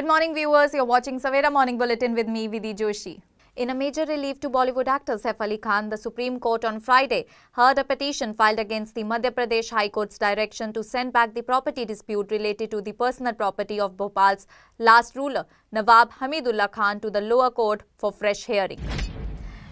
morning viewers, you're watching Savera Morning Bulletin with me, Vidhi Joshi. In a major relief to Bollywood actor Saif Ali Khan, the Supreme Court on Friday heard a petition filed against the Madhya Pradesh High Court's direction to send back the property dispute related to the personal property of Bhopal's last ruler, Nawab Hamidullah Khan, to the lower court for fresh hearing.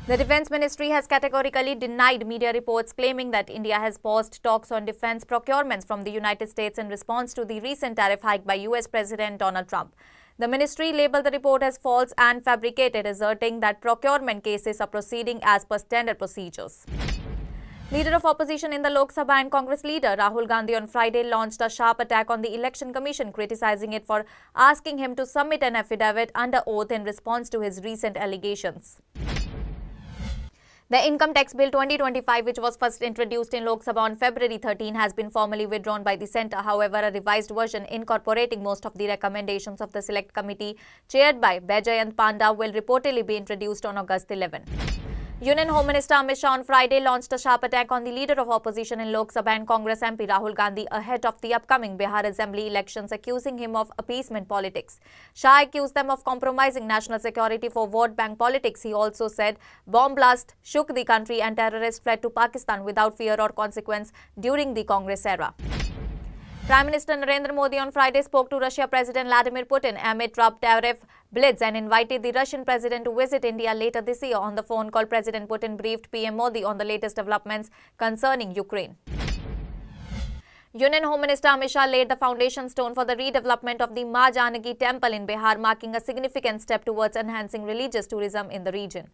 The Defence Ministry has categorically denied media reports claiming that India has paused talks on defence procurements from the United States in response to the recent tariff hike by US President Donald Trump. The ministry labelled the report as false and fabricated, asserting that procurement cases are proceeding as per standard procedures. Leader of opposition in the Lok Sabha and Congress leader Rahul Gandhi on Friday launched a sharp attack on the Election Commission, criticising it for asking him to submit an affidavit under oath in response to his recent allegations. The Income Tax Bill 2025, which was first introduced in Lok Sabha on February 13, has been formally withdrawn by the centre. However, a revised version incorporating most of the recommendations of the Select Committee chaired by Bajayant Panda will reportedly be introduced on August 11. Union Home Minister Amit Shah on Friday launched a sharp attack on the leader of opposition in Lok Sabha and Congress MP Rahul Gandhi ahead of the upcoming Bihar Assembly elections, accusing him of appeasement politics. Shah accused them of compromising national security for vote bank politics. He also said bomb blast shook the country and terrorists fled to Pakistan without fear or consequence during the Congress era. Prime Minister Narendra Modi on Friday spoke to Russia President Vladimir Putin amid Trump tariff blitz and invited the Russian president to visit India later this year. On the phone call, President Putin briefed PM Modi on the latest developments concerning Ukraine. Union Home Minister Amit Shah laid the foundation stone for the redevelopment of the Ma Janaki temple in Bihar, marking a significant step towards enhancing religious tourism in the region.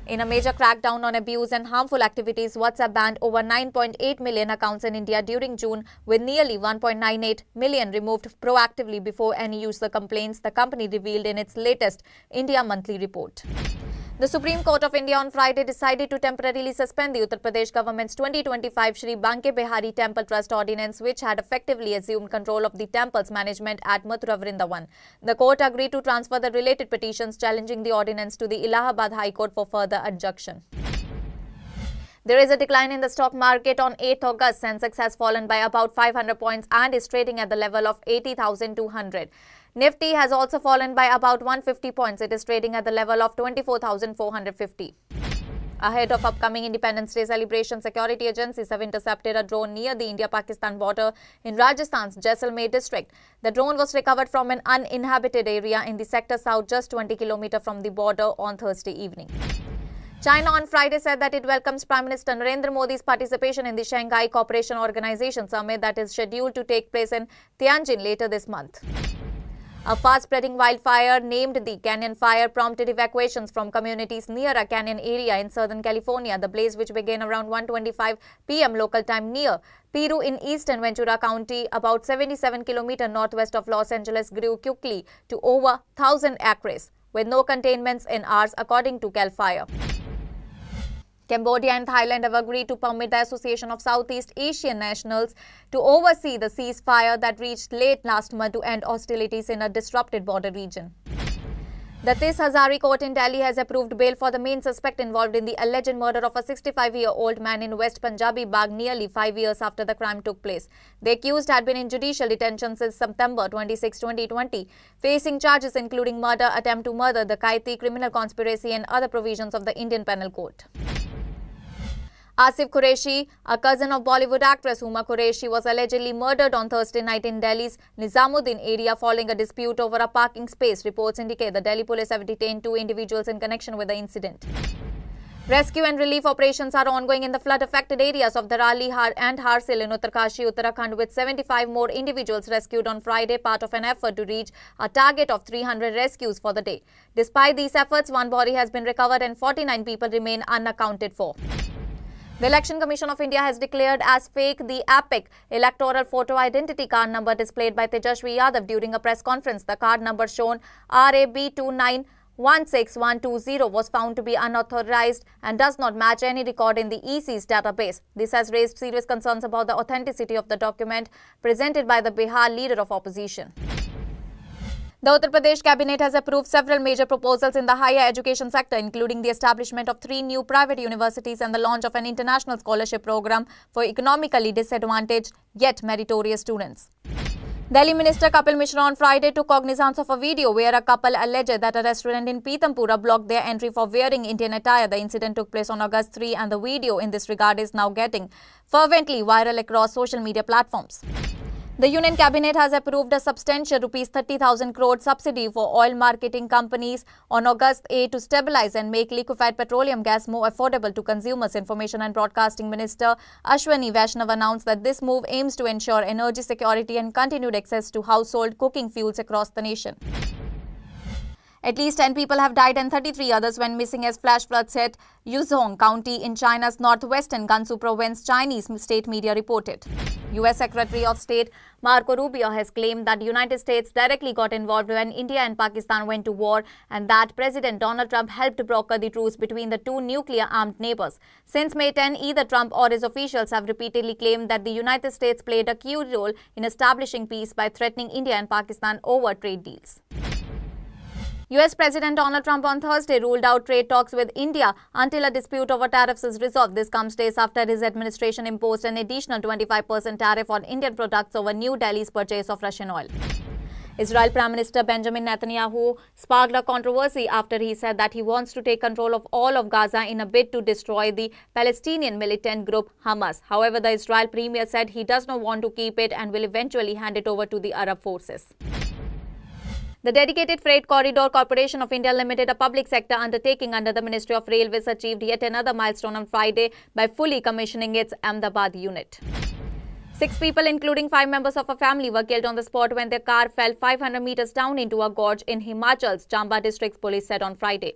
In a major crackdown on abuse and harmful activities, WhatsApp banned over 9.8 million accounts in India during June, with nearly 1.98 million removed proactively before any user complaints, the company revealed in its latest India Monthly report. The Supreme Court of India on Friday decided to temporarily suspend the Uttar Pradesh government's 2025 Shri Banke Bihari Temple Trust Ordinance, which had effectively assumed control of the temple's management at Mathura Vrindavan. The court agreed to transfer the related petitions challenging the ordinance to the Allahabad High Court for further adjudication. There is a decline in the stock market on 8th August. Sensex has fallen by about 500 points and is trading at the level of 80,200. Nifty has also fallen by about 150 points. It is trading at the level of 24,450. Ahead of upcoming Independence Day celebration, security agencies have intercepted a drone near the India-Pakistan border in Rajasthan's Jaisalmer district. The drone was recovered from an uninhabited area in the sector south, just 20 km from the border, on Thursday evening. China on Friday said that it welcomes Prime Minister Narendra Modi's participation in the Shanghai Cooperation Organization summit that is scheduled to take place in Tianjin later this month. A fast-spreading wildfire named the Canyon Fire prompted evacuations from communities near a canyon area in Southern California. The blaze, which began around 1:25 p.m. local time near Piru in eastern Ventura County, about 77 km northwest of Los Angeles, grew quickly to over 1,000 acres, with no containments in hours, according to CAL FIRE. Cambodia and Thailand have agreed to permit the Association of Southeast Asian Nationals to oversee the ceasefire that reached late last month to end hostilities in a disrupted border region. The Tis Hazari Court in Delhi has approved bail for the main suspect involved in the alleged murder of a 65-year-old man in West Punjabi Bagh nearly 5 years after the crime took place. The accused had been in judicial detention since September 26, 2020, facing charges including murder, attempt to murder, dacoity, criminal conspiracy and other provisions of the Indian Penal Code. Asif Qureshi, a cousin of Bollywood actress Huma Qureshi, was allegedly murdered on Thursday night in Delhi's Nizamuddin area following a dispute over a parking space. Reports indicate the Delhi police have detained 2 individuals in connection with the incident. Rescue and relief operations are ongoing in the flood-affected areas of Darali and Harsil in Uttarkashi, Uttarakhand, with 75 more individuals rescued on Friday, part of an effort to reach a target of 300 rescues for the day. Despite these efforts, 1 body has been recovered and 49 people remain unaccounted for. The Election Commission of India has declared as fake the epic electoral photo identity card number displayed by Tejashwi Yadav during a press conference. The card number shown RAB2916120 was found to be unauthorized and does not match any record in the EC's database. This has raised serious concerns about the authenticity of the document presented by the Bihar leader of opposition. The Uttar Pradesh cabinet has approved several major proposals in the higher education sector, including the establishment of 3 new private universities and the launch of an international scholarship program for economically disadvantaged yet meritorious students. Delhi Minister Kapil Mishra on Friday took cognizance of a video where a couple alleged that a restaurant in Pitampura blocked their entry for wearing Indian attire. The incident took place on August 3 and the video in this regard is now getting fervently viral across social media platforms. The Union Cabinet has approved a substantial Rs 30,000 crore subsidy for oil marketing companies on August 8 to stabilize and make liquefied petroleum gas more affordable to consumers. Information and Broadcasting Minister Ashwani Vaishnav announced that this move aims to ensure energy security and continued access to household cooking fuels across the nation. At least 10 people have died and 33 others went missing as flash floods hit Yuzhong County in China's northwestern Gansu province, Chinese state media reported. U.S. Secretary of State Marco Rubio has claimed that the United States directly got involved when India and Pakistan went to war and that President Donald Trump helped broker the truce between the two nuclear-armed neighbors. Since May 10, either Trump or his officials have repeatedly claimed that the United States played a key role in establishing peace by threatening India and Pakistan over trade deals. US President Donald Trump on Thursday ruled out trade talks with India until a dispute over tariffs is resolved. This comes days after his administration imposed an additional 25% tariff on Indian products over New Delhi's purchase of Russian oil. Israel Prime Minister Benjamin Netanyahu sparked a controversy after he said that he wants to take control of all of Gaza in a bid to destroy the Palestinian militant group Hamas. However, the Israel premier said he does not want to keep it and will eventually hand it over to the Arab forces. The Dedicated Freight Corridor Corporation of India Limited, a public sector undertaking under the Ministry of Railways, achieved yet another milestone on Friday by fully commissioning its Ahmedabad unit. 6 people, including 5 members of a family, were killed on the spot when their car fell 500 meters down into a gorge in Himachal's Chamba district, police said on Friday.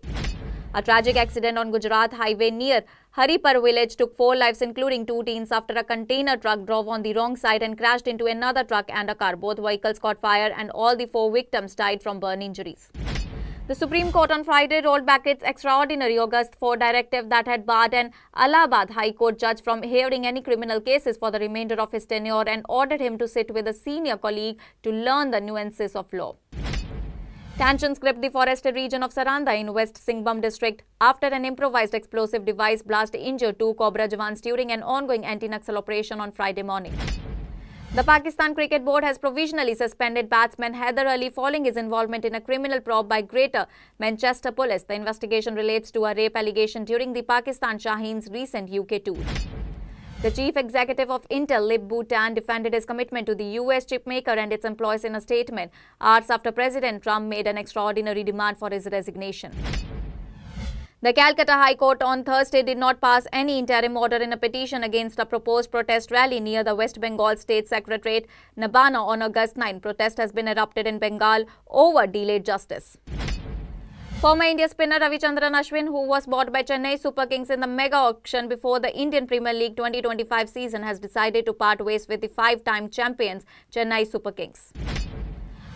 A tragic accident on Gujarat highway near Haripur village took 4 lives, including 2 teens, after a container truck drove on the wrong side and crashed into another truck and a car. Both vehicles caught fire and all the 4 victims died from burn injuries. The Supreme Court on Friday rolled back its extraordinary August 4 directive that had barred an Allahabad High Court judge from hearing any criminal cases for the remainder of his tenure and ordered him to sit with a senior colleague to learn the nuances of law. Tensions gripped the forested region of Saranda in West Singhbum district after an improvised explosive device blast injured 2 Cobra jawans during an ongoing anti-Naxal operation on Friday morning. The Pakistan Cricket Board has provisionally suspended batsman Haider Ali following his involvement in a criminal probe by Greater Manchester Police. The investigation relates to a rape allegation during the Pakistan Shaheen's recent UK tour. The chief executive of Intel, Lip Bhutan, defended his commitment to the US chipmaker and its employees in a statement, hours after President Trump made an extraordinary demand for his resignation. The Calcutta High Court on Thursday did not pass any interim order in a petition against a proposed protest rally near the West Bengal State Secretariat, Nabana, on August 9. Protest has been erupted in Bengal over delayed justice. Former India spinner Ravichandran Ashwin, who was bought by Chennai Super Kings in the mega auction before the Indian Premier League 2025 season, has decided to part ways with the 5-time champions Chennai Super Kings.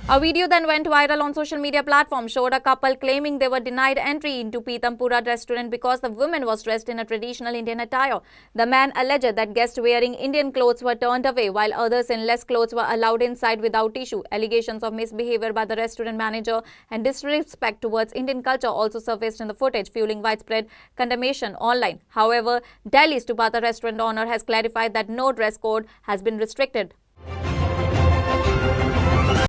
A video then went viral on social media platforms showed a couple claiming they were denied entry into Pitampura restaurant because the woman was dressed in a traditional Indian attire. The man alleged that guests wearing Indian clothes were turned away while others in less clothes were allowed inside without issue. Allegations of misbehavior by the restaurant manager and disrespect towards Indian culture also surfaced in the footage, fueling widespread condemnation online. However, Delhi's Tubata restaurant owner has clarified that no dress code has been restricted